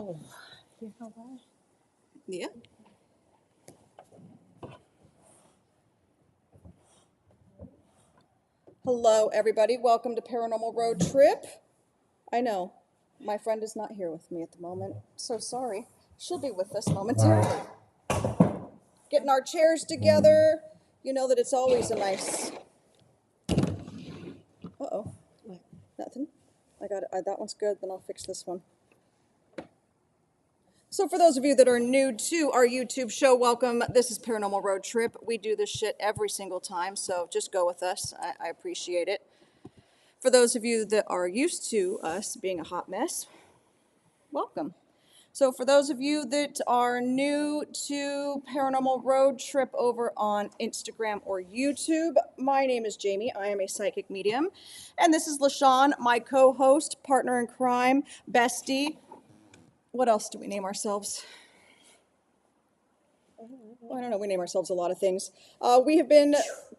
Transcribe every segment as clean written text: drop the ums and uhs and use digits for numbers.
Oh, you know what? Yeah. Hello, everybody. Welcome to Paranormal Road Trip. I know my friend is not here with me at the moment. So sorry. She'll be with us momentarily. Getting our chairs together. You know that it's always a nice. Uh-oh. What? Nothing. I got it. That one's good. Then I'll fix this one. So for those of you that are new to our YouTube show, welcome. This is Paranormal Road Trip. We do this shit every single time, so just go with us. I appreciate it. For those of you that are used to us being a hot mess, welcome. So for those of you that are new to Paranormal Road Trip over on Instagram or YouTube, my name is Jamie. I am a psychic medium. And this is LaShawn, my co-host, partner in crime, bestie. What else do we name ourselves? I don't know. We name ourselves a lot of things. We have been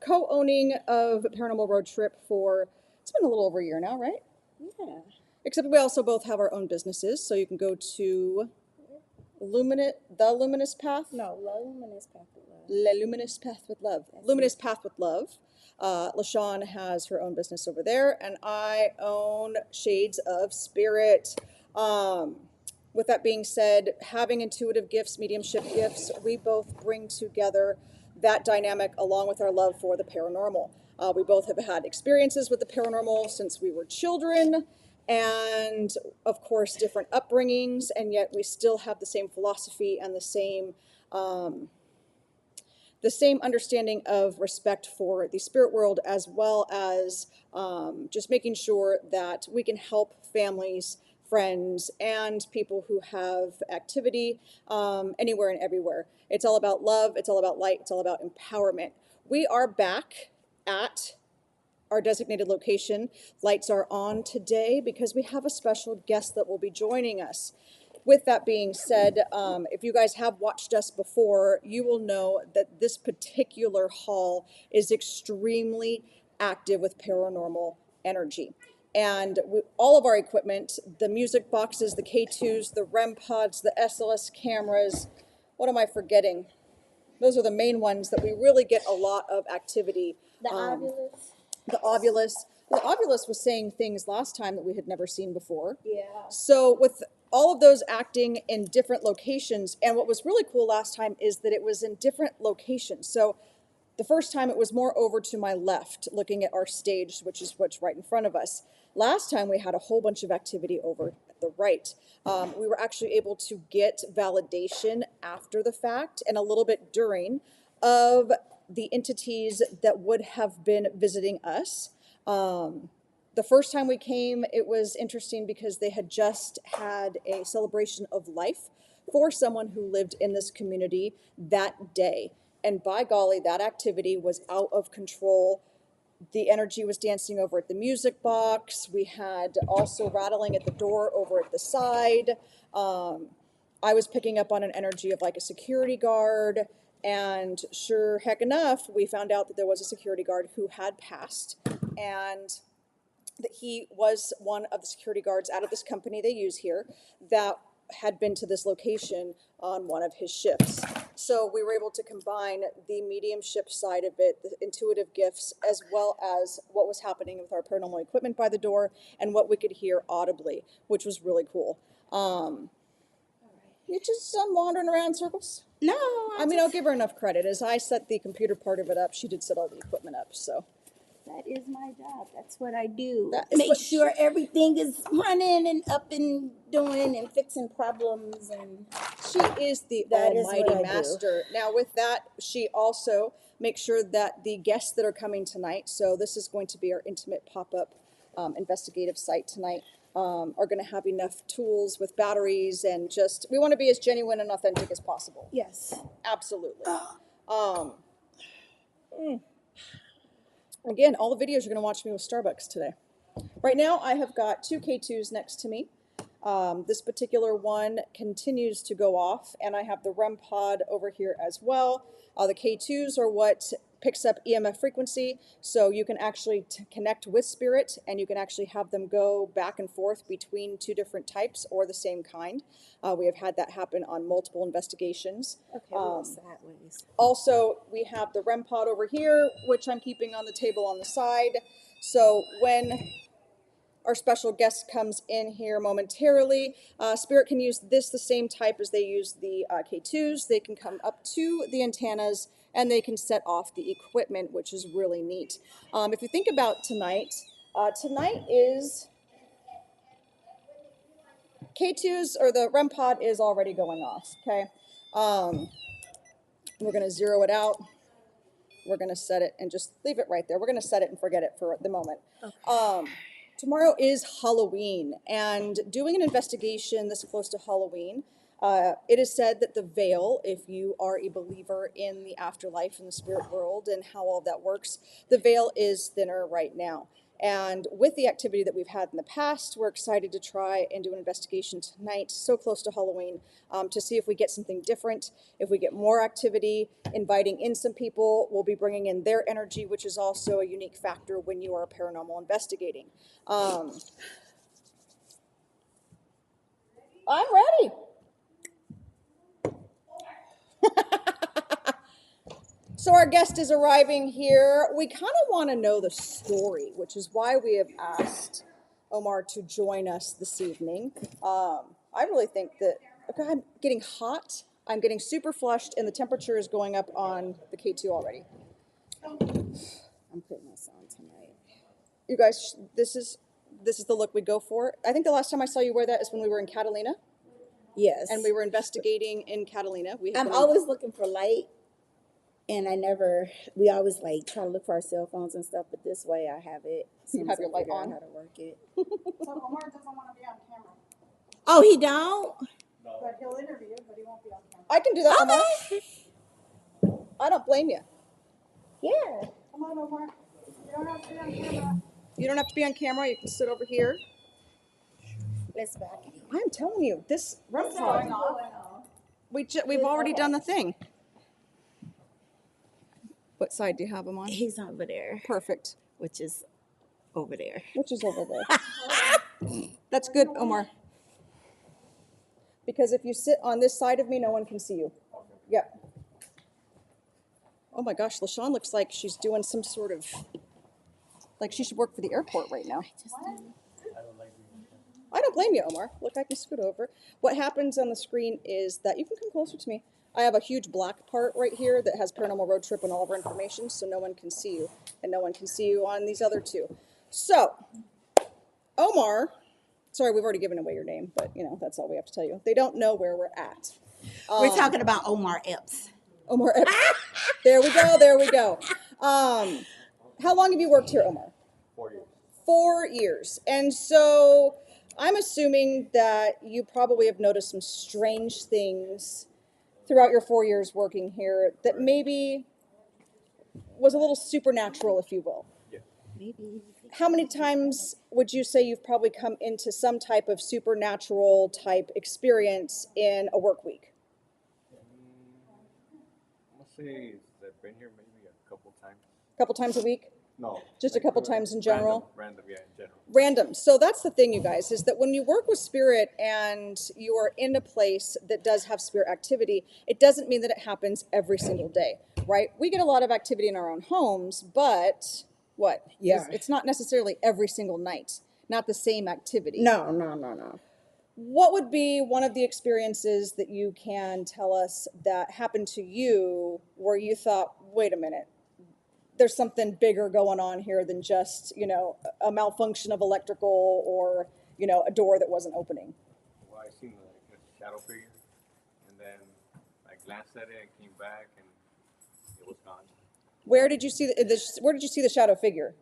co-owning of Paranormal Road Trip for, it's been a little over a year now, right? Yeah. Except we also both have our own businesses, so you can go to The Luminous Path? No, Luminous Path with Love. La Luminous Path with Love. That's Luminous Path with Love. LaShawn has her own business over there, and I own Shades of Spirit. With that being said, having intuitive gifts, mediumship gifts, we both bring together that dynamic along with our love for the paranormal. We both have had experiences with the paranormal since we were children, and of course different upbringings, and yet we still have the same philosophy and the same understanding of respect for the spirit world, as well as just making sure that we can help families, friends, and people who have activity anywhere and everywhere. It's all about love, it's all about light, it's all about empowerment. We are back at our designated location. Lights are on today because we have a special guest that will be joining us. With that being said, if you guys have watched us before, you will know that this particular hall is extremely active with paranormal energy. And all of our equipment, the music boxes, the K2s, the REM pods, the SLS cameras, what am I forgetting? Those are the main ones that we really get a lot of activity. The Ovilus. The Ovilus. The Ovilus was saying things last time that we had never seen before. Yeah. So with all of those acting in different locations, and what was really cool last time is that it was in different locations. So the first time it was more over to my left, looking at our stage, which is what's right in front of us. Last time we had a whole bunch of activity over at the right. We were actually able to get validation after the fact and a little bit during of the entities that would have been visiting us. The first time we came, it was interesting because they had just had a celebration of life for someone who lived in this community that day. And by golly, that activity was out of control. The energy was dancing over at the music box. We had also rattling at the door over at the side. I was picking up on an energy of like a security guard. And sure heck enough, we found out that there was a security guard who had passed. And that he was one of the security guards out of this company they use here that had been to this location on one of his shifts. So we were able to combine the mediumship side of it, the intuitive gifts, as well as what was happening with our paranormal equipment by the door and what we could hear audibly, which was really cool. You just wandering around in circles? No, I'll give her enough credit. As I set the computer part of it up, she did set all the equipment up, so. that is my job. That's what I do. That is Make what- sure everything is running and up and doing and fixing problems. And She is the That is almighty what I do. master. Now, with that, she also makes sure that the guests that are coming tonight, so this is going to be our intimate pop-up investigative site tonight, are going to have enough tools with batteries and just, we want to be as genuine and authentic as possible. yes. Absolutely. Again, all the videos you're going to watch me with Starbucks today. Right now, I have got two K2s next to me. This particular one continues to go off, and I have the REM pod over here as well. The K2s are what picks up EMF frequency, so you can actually connect with spirit, and you can actually have them go back and forth between two different types or the same kind. We have had that happen on multiple investigations. Okay, we'll go sideways. Also, we have the REM pod over here, which I'm keeping on the table on the side. So when our special guest comes in here momentarily, Spirit can use this the same type as they use the K2s. They can come up to the antennas and they can set off the equipment, which is really neat. If you think about tonight, tonight is K2s, or the REM pod is already going off, okay? We're gonna zero it out. We're gonna set it and just leave it right there. We're gonna set it and forget it for the moment. Okay. Tomorrow is Halloween, and doing an investigation this close to Halloween, it is said that the veil, if you are a believer in the afterlife and the spirit world and how all of that works, the veil is thinner right now. And with the activity that we've had in the past, we're excited to try and do an investigation tonight, so close to Halloween, to see if we get something different, if we get more activity, inviting in some people. We'll be bringing in their energy, which is also a unique factor when you are paranormal investigating. I'm ready. So our guest is arriving here. We kind of want to know the story, which is why we have asked Omar to join us this evening. I really think that, okay, I'm getting hot, I'm getting super flushed, and the temperature is going up on the K2 already. I'm putting this on tonight. You guys, this is the look we go for. I think the last time I saw you wear that is when we were in Catalina. Yes. And we were investigating in Catalina. I'm always looking for light, and we always like try to look for our cell phones and stuff, but this way I have it. You have your light on. How to work it. So Omar doesn't want to be on camera. Oh, he don't? But he'll interview, but he won't be on camera. I can do that, Omar. Okay. I don't blame you. Yeah. Come on, Omar. You don't have to be on camera. You don't have to be on camera. You can sit over here. Let's back it. I'm telling you, this REM Going pod, off. we've already done the thing. What side do you have him on? He's over there, Perfect. which is over there. Which is over there. That's good, Omar. Because if you sit on this side of me, no one can see you. Yep. Oh my gosh, LaShawn looks like she's doing some sort of, like she should work for the airport right now. I don't blame you, Omar. Look, I can scoot over. What happens on the screen is that, you can come closer to me. I have a huge black part right here that has Paranormal Road Trip and all of our information, so no one can see you. And no one can see you on these other two. So, Omar, sorry, we've already given away your name, but that's all we have to tell you. They don't know where we're at. We're talking about Omar Epps. Omar Epps. There we go. How long have you worked here, Omar? 4 years. 4 years. And so I'm assuming that you probably have noticed some strange things throughout your 4 years working here that maybe was a little supernatural, if you will. Yeah. Maybe. How many times would you say you've probably come into some type of supernatural type experience in a work week? I'm gonna say I've been here maybe a couple times. A couple times a week? No. Just a couple times in general? Random, yeah, in general. Random. So that's the thing, you guys, is that when you work with spirit and you are in a place that does have spirit activity, it doesn't mean that it happens every single day, right? We get a lot of activity in our own homes, but what? Yeah. It's not necessarily every single night, not the same activity. No. What would be one of the experiences that you can tell us that happened to you where you thought, wait a minute, there's something bigger going on here than just, a malfunction of electrical or, a door that wasn't opening? Well, I seen like a shadow figure, and then I glanced at it and came back, and it was gone Where did you see the shadow figure?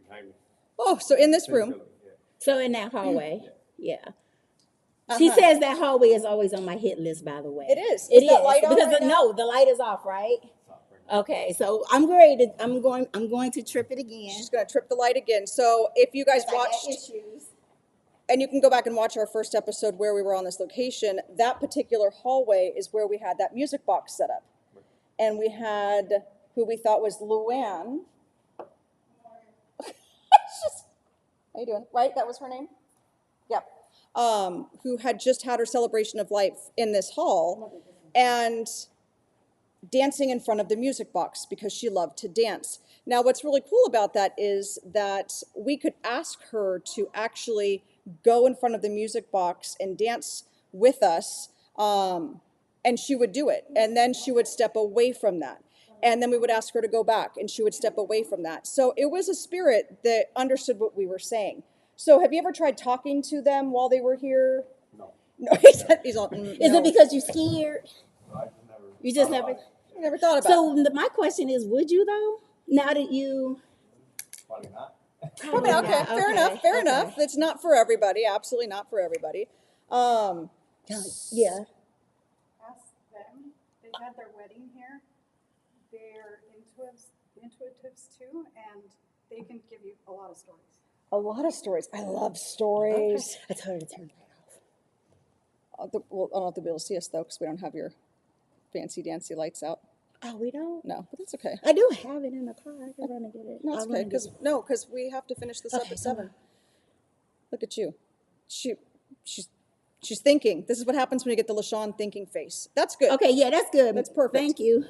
behind me. Oh, so in this room. Yeah. So in that hallway, yeah. Uh-huh. She says that hallway is always on my hit list, by the way. It is. It Is that is. light on Because right now? no, the light is off, right? It's not right Okay, so I'm going to trip it again. She's going to trip the light again. So if you guys I got watched, issues. and you can go back and watch our first episode where we were on this location, that particular hallway is where we had that music box set up. And we had who we thought was Luann. How you doing? Right, that was her name? Yep. Who had just had her celebration of life in this hall and dancing in front of the music box because she loved to dance. Now, what's really cool about that is that we could ask her to actually go in front of the music box and dance with us, and she would do it. And then she would step away from that. And then we would ask her to go back, and she would step away from that. So it was a spirit that understood what we were saying. So have you ever tried talking to them while they were here? No. No, he's all, Is it because you're scared? I just never. You just never. You never thought about it. So my question is, would you though? Now that you. Probably not. Okay, okay, fair enough, fair enough. It's not for everybody, absolutely not for everybody. Yeah. Ask them. They had their wedding here. They're intuitives too, and they can give you a lot of stories. A lot of stories. I love stories. I told her to turn that off. Well, I don't have to be able to see us though, because we don't have your fancy dancy lights out. Oh, we don't? No, but that's okay. I do have it in the car. I can run and get it. No, it's I'll run okay, and get it. because we have to finish this up Okay, at come 7. Look at you. She's thinking. This is what happens when you get the LaShawn thinking face. That's good. Okay, yeah, that's good. That's perfect. Thank you.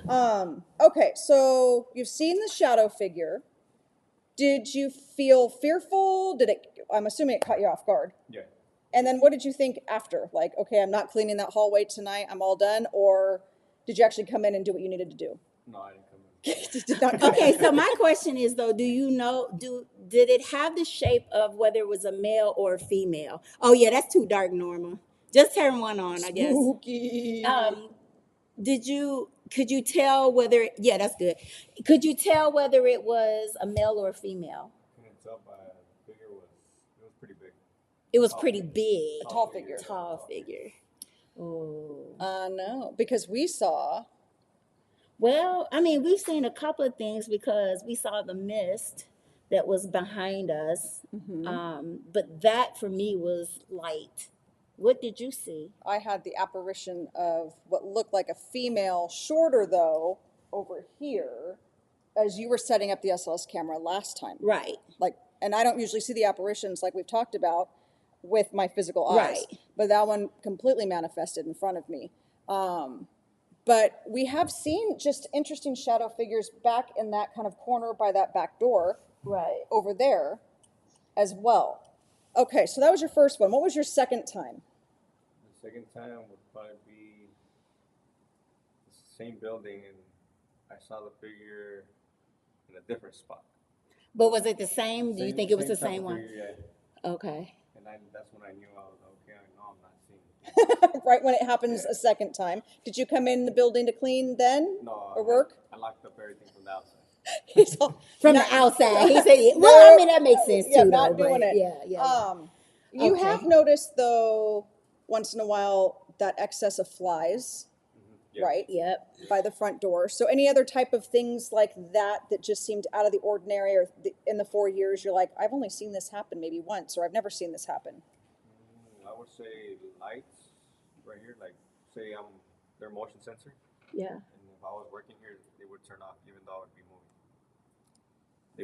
Okay, so you've seen the shadow figure. Did you feel fearful? I'm assuming it caught you off guard. Yeah. And then what did you think after? Like, okay, I'm not cleaning that hallway tonight. I'm all done. Or did you actually come in and do what you needed to do? No, I didn't come in. Just did not come Okay, in. so my question is though, did it have the shape of whether it was a male or a female? Oh yeah, that's too dark, Norma. Just turn one on, I guess. Spooky. Could you tell whether yeah, that's good. Could you tell whether it was a male or a female? Couldn't tell by the figure was pretty big. It was pretty big. A tall figure. Tall figure. Oh. No, because we saw. Well, I mean, we've seen a couple of things because we saw the mist that was behind us. But that for me was light. What did you see? I had the apparition of what looked like a female, shorter though, over here, as you were setting up the SLS camera last time. Right. Like, and I don't usually see the apparitions like we've talked about with my physical eyes. Right. But that one completely manifested in front of me. But we have seen just interesting shadow figures back in that kind of corner by that back door. Right. Over there as well. Okay, so that was your first one. What was your second time? The second time would probably be the same building, and I saw the figure in a different spot. But was it the same? Do you think it was the type same of one? figure, yeah. Okay. And that's when I knew I was okay. I know I'm not seeing it. Right when it happens a second time. Did you come in the building to clean then? No. Or work? I locked up everything from the outside. He's all, From not- the outside. He said, well, I mean, that makes sense yeah, too, not though. doing but it. Yeah. You Okay. have noticed, though, once in a while, that excess of flies, Yeah. right, Yep. by the front door. So any other type of things like that that just seemed out of the ordinary, or in the 4 years, you're like, I've only seen this happen maybe once, or I've never seen this happen? I would say lights right here, like say they're motion sensor, Yeah. and if I was working here, they would turn off even though I would be moving.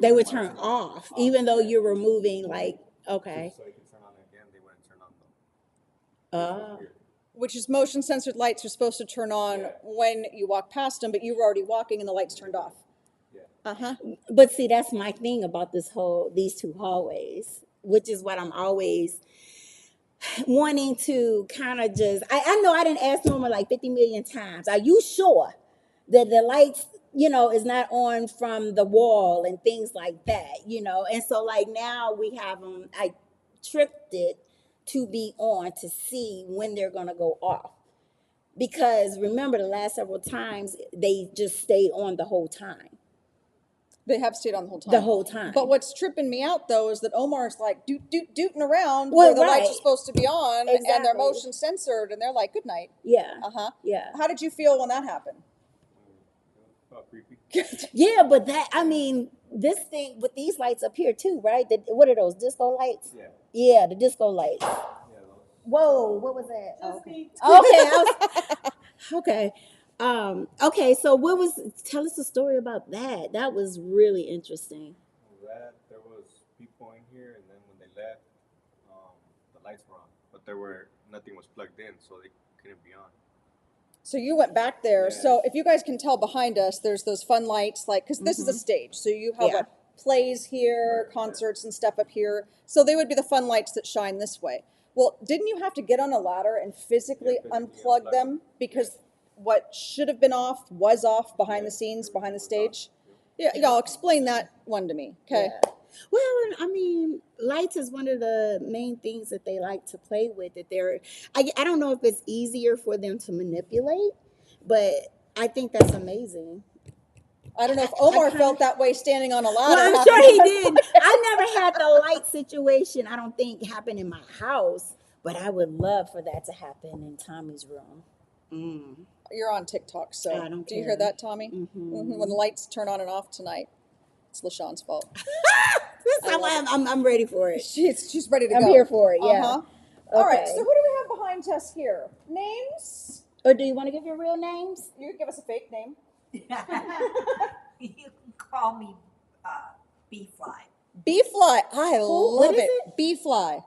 They would wouldn't turn want to off, even though you're removing, like, okay. So you can turn on again, they wouldn't turn on though. Weird. Which is motion censored lights are supposed to turn on Yeah. when you walk past them, but you were already walking and the lights turned off. Yeah. Uh-huh. But see, that's my thing about these two hallways, which is what I'm always wanting to kind of just, I know I didn't ask Norma like 50 million times. Are you sure that the lights, is not on from the wall and things like that, And so like now we have them, I tripped it to be on to see when they're going to go off. Because remember the last several times they just stayed on the whole time. They have stayed on the whole time. The whole time. But what's tripping me out, though, is that Omar's like dooting around Well, where the lights are right. supposed to be on, and they're Exactly. motion censored, and they're like, good night. Yeah. Uh-huh. Yeah. How did you feel when that happened? Oh, creepy. Yeah, but this thing with these lights up here too, right? What are those, disco lights? Yeah. Yeah, the disco lights. Yeah. Those. Whoa, what was that? Just Okay. me. Okay. Okay. Okay, so tell us a story about that. That was really interesting. That there was people in here, and then when they left, the lights were on, but nothing was plugged in, so they couldn't be on. So you went back there. Yeah. So if you guys can tell behind us, there's those fun lights, like, because this is a stage. So you have Yeah. what, plays here, Right, concerts and stuff up here. So they would be the fun lights that shine this way. Well, didn't you have to get on a ladder and physically Yeah, physically unplug unplug them them. because what should have been off was off behind the scenes, behind the stage? Yeah, y'all explain that one to me. Okay. Yeah. Well, I mean, lights is one of the main things that they like to play with. I don't know if it's easier for them to manipulate, but I think that's amazing. I don't know if Omar kinda- felt that way standing on a ladder. Well, I'm having sure he us did. I never had the light situation, I don't think, happen in my house, but I would love for that to happen in Tommy's room. You're on TikTok, so I don't do you care. hear that, Tommy? Mhm. When the lights turn on and off tonight, it's LaShawn's fault. I'm ready for it. She's ready to go. I'm here for it, yeah. Uh-huh. All right, so Okay. who do we have behind us here? Names? Or do you want to give your real names? You can give us a fake name. You can call me Bee-Fly. Bee-Fly. I love What is it. it? Bee-Fly.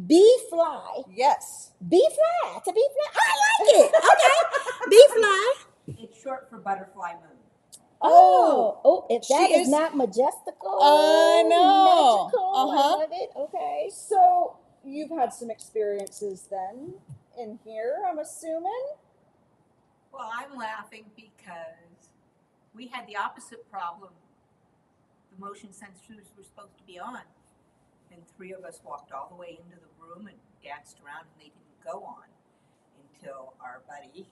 Bee fly. Yes. Bee fly. It's a bee fly. I like it. Okay. Bee fly. It's short for butterfly moon. If that She is is- not majestical. I know. Magical. Uh-huh. I love it. Okay. So you've had some experiences then in here, I'm assuming? Well, I'm laughing because we had the opposite problem. The motion sensors were supposed to be on. And 3 of us walked all the way into the room and danced around, and they didn't go on until our buddy,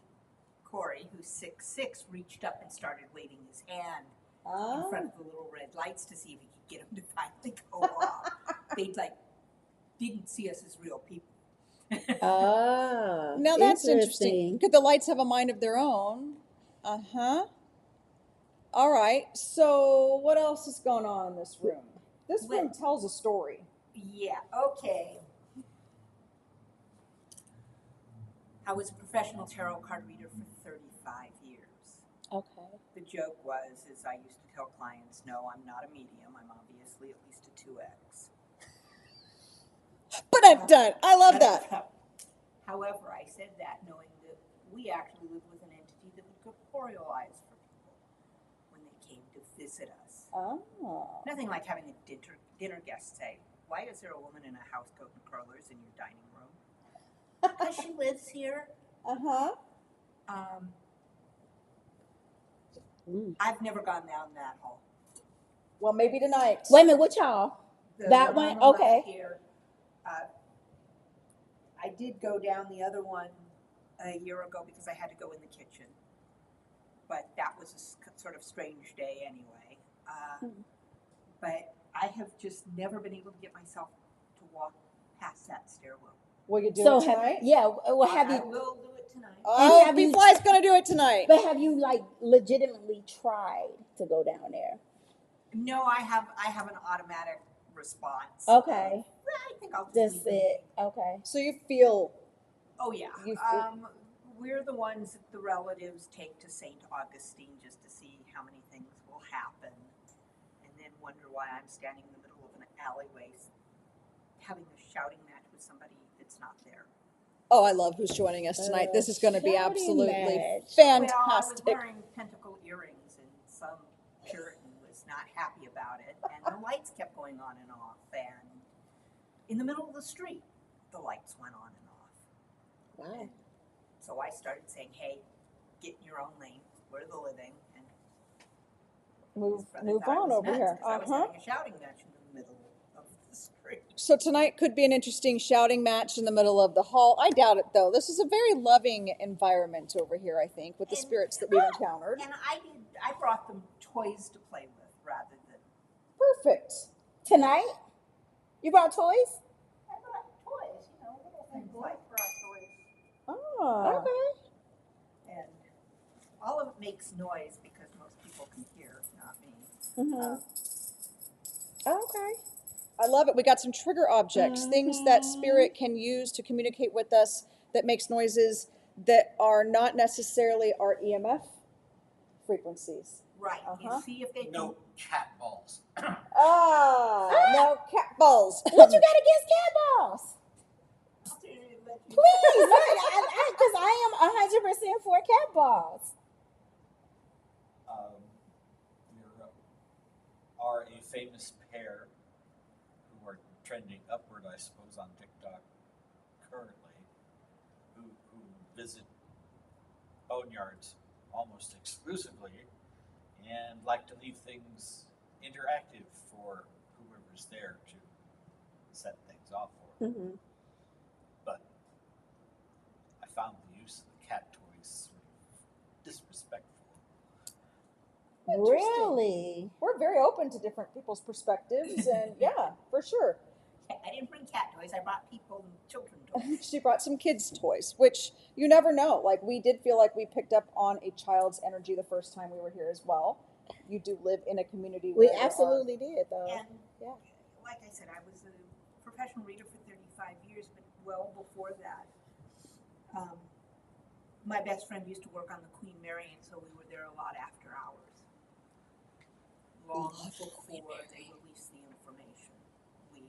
Corey, who's 6'6", reached up and started waving his hand in front of the little red lights to see if he could get them to finally go off. They didn't see us as real people. Now that's interesting. Could the lights have a mind of their own? Uh-huh. All right. So what else is going on in this room? This room tells a story. Yeah, okay. I was a professional tarot card reader for 35 years. Okay. The joke is I used to tell clients, no, I'm not a medium. I'm obviously at least a 2X. But I'm done. I love that. However, I said that knowing that we actually live with an entity that would corporealize for people when they came to visit us. Oh. Nothing like having a dinner guest say, why is there a woman in a house coat and curlers in your dining room? Because she lives here. Uh-huh. I've never gone down that hall. Well, maybe tonight. Wait a minute, what y'all? The That one one? on the left Okay. Here, I did go down the other one a year ago because I had to go in the kitchen. But that was a sort of strange day anyway. But I have just never been able to get myself to walk past that stairwell. Will you do it tonight? Have I you? will do it tonight. Oh, have you- Bee-Fly's going to do it tonight. But have you like legitimately tried to go down there? No, I have an automatic response. Okay. I think I'll just That's leave it. Okay. So you feel Oh yeah. You- We're the ones that the relatives take to St. Augustine just to see how many things will happen, and then wonder why I'm standing in the middle of an alleyway having a shouting match with somebody that's not there. Oh, I love who's joining us tonight. This is going to be shouting absolutely match. Well, I was fantastic. wearing pentacle earrings, and some Puritan was not happy about it, and the lights kept going on and off, and in the middle of the street, the lights went on and off. Wow. So I started saying, hey, get in your own lane. We're the living. And Move his brother move thought I on was over nuts here. 'cause I was having a shouting match in the middle of the street. So tonight could be an interesting shouting match in the middle of the hall. I doubt it, though. This is a very loving environment over here, I think, with the And- spirits that we've encountered. And I brought them toys to play with rather than, Perfect. Tonight? You brought toys? I brought toys, little things like Oh. Okay. and all of it makes noise because most people can hear, not me. Mm-hmm. Okay. I love it. We got some trigger objects, things that spirit can use to communicate with us that makes noises that are not necessarily our EMF frequencies. Right, Uh-huh. and see if they can. No cat balls. No cat balls. What you got against cat balls? Please, because I am 100% for cat balls. There are a famous pair who are trending upward, I suppose, on TikTok currently, who visit boneyards almost exclusively and like to leave things interactive for whoever's there to set things off for. Mm-hmm. But I found the use of the cat toys sort of disrespectful. Really? We're very open to different people's perspectives, and yeah, for sure. I didn't bring cat toys, I brought people and children toys. She brought some kids' toys, which you never know. Like, we did feel like we picked up on a child's energy the first time we were here as well. You do live in a community We where absolutely did, though. And Yeah. like I said, I was a professional reader for 35 years, but well before that, my best friend used to work on the Queen Mary, and so we were there a lot after hours. Long before they released the information, we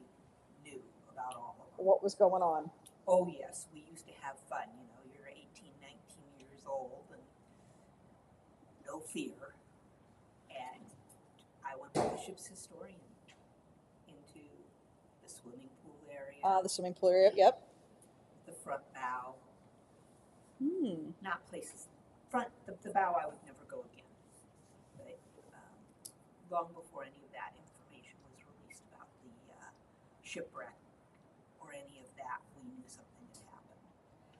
knew about all of them. what was going on. Oh yes, we used to have fun, you know, you're 18, 19 years old and no fear. And I went with the ship's historian into the swimming pool area, The swimming pool area, yep. the front bow, not places, the bow I would never go again. But long before any of that information was released about the shipwreck or any of that, we knew something had happened.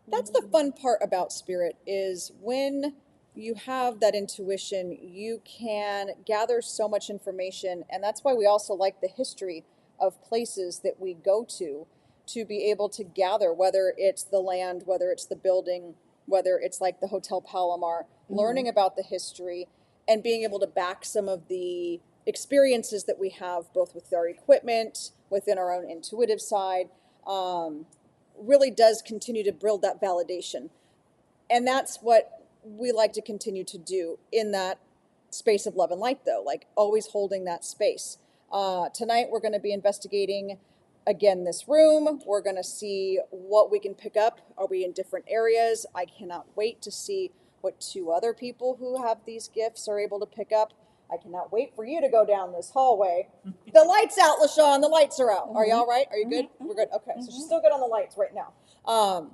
That's the fun part about spirit, is when you have that intuition, you can gather so much information. And that's why we also like the history of places that we go to be able to gather, whether it's the land, whether it's the building, whether it's like the Hotel Palomar, learning about the history and being able to back some of the experiences that we have, both with our equipment, within our own intuitive side, really does continue to build that validation. And that's what we like to continue to do in that space of love and light, though, like always holding that space. Tonight, we're going to be investigating, again, this room. We're going to see what we can pick up. Are we in different areas? I cannot wait to see what two other people who have these gifts are able to pick up. I cannot wait for you to go down this hallway. The light's out, LaShawn. The lights are out. Are you all right? Are you good? We're good. Okay, so she's still good on the lights right now.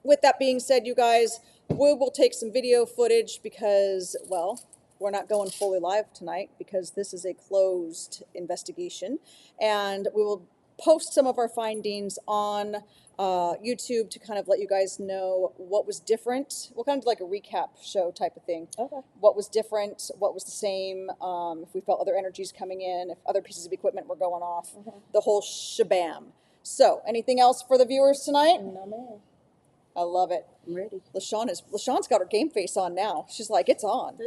With that being said, you guys, we will take some video footage because, well, we're not going fully live tonight because this is a closed investigation. And we will post some of our findings on YouTube to kind of let you guys know what was different. We'll kind of do like a recap show type of thing. Okay. What was different, what was the same, if we felt other energies coming in, if other pieces of equipment were going off, the whole shabam. So, anything else for the viewers tonight? No, man. I love it. I'm ready. LaShawn's got her game face on now. She's like, it's on.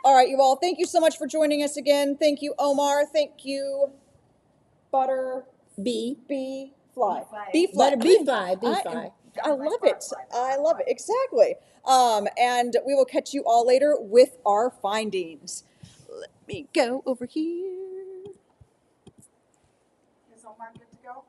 All right, you all. Thank you so much for joining us again. Thank you, Omar. Thank you, Butter B. Fly. Fly. B Fly. Butter B fly. B fly. I love it. I love it. Exactly. And we will catch you all later with our findings. Let me go over here. Is Omar good to go?